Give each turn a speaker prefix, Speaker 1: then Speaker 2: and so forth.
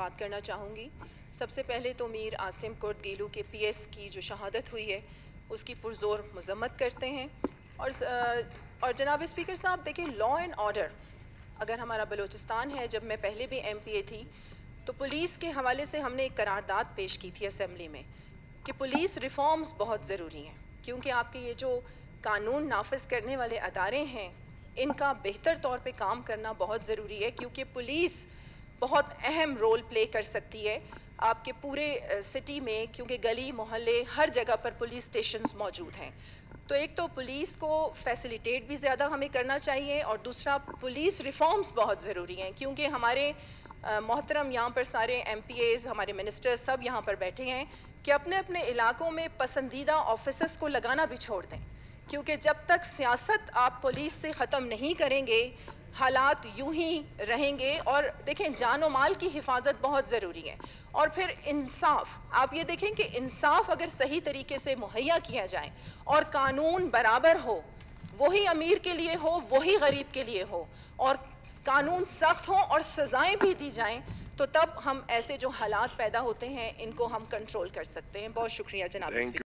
Speaker 1: بات کرنا چاہوں گی۔ سب سے پہلے تو میر عاصم کرد گیلو کے PS کی جو شہادت ہوئی ہے اس کی پرزور مذمت کرتے ہیں، اور جناب اسپیکر صاحب دیکھیں، لا اینڈ آرڈر اگر ہمارا بلوچستان ہے، جب میں پہلے بھی MPA تھی تو پولیس کے حوالے سے ہم نے ایک قرارداد پیش کی تھی اسمبلی میں کہ پولیس ریفارمز بہت ضروری ہیں، کیونکہ آپ کے یہ جو قانون نافذ کرنے والے ادارے ہیں ان کا بہتر طور پہ کام کرنا بہت ضروری ہے، کیونکہ پولیس بہت اہم رول پلے کر سکتی ہے آپ کے پورے سٹی میں، کیونکہ گلی محلے ہر جگہ پر پولیس اسٹیشنز موجود ہیں۔ تو ایک تو پولیس کو فیسیلیٹیٹ بھی زیادہ ہمیں کرنا چاہیے، اور دوسرا پولیس ریفارمز بہت ضروری ہیں، کیونکہ ہمارے محترم یہاں پر سارے MPAs، ہمارے منسٹر سب یہاں پر بیٹھے ہیں کہ اپنے اپنے علاقوں میں پسندیدہ آفیسز کو لگانا بھی چھوڑ دیں، کیونکہ جب تک سیاست آپ پولیس سے ختم نہیں کریں گے حالات یوں ہی رہیں گے۔ اور دیکھیں، جان و مال کی حفاظت بہت ضروری ہے، اور پھر انصاف، آپ یہ دیکھیں کہ انصاف اگر صحیح طریقے سے مہیا کیا جائے اور قانون برابر ہو، وہی امیر کے لیے ہو وہی غریب کے لیے ہو، اور قانون سخت ہوں اور سزائیں بھی دی جائیں، تو تب ہم ایسے جو حالات پیدا ہوتے ہیں ان کو ہم کنٹرول کر سکتے ہیں۔ بہت شکریہ جناب اسپیکر۔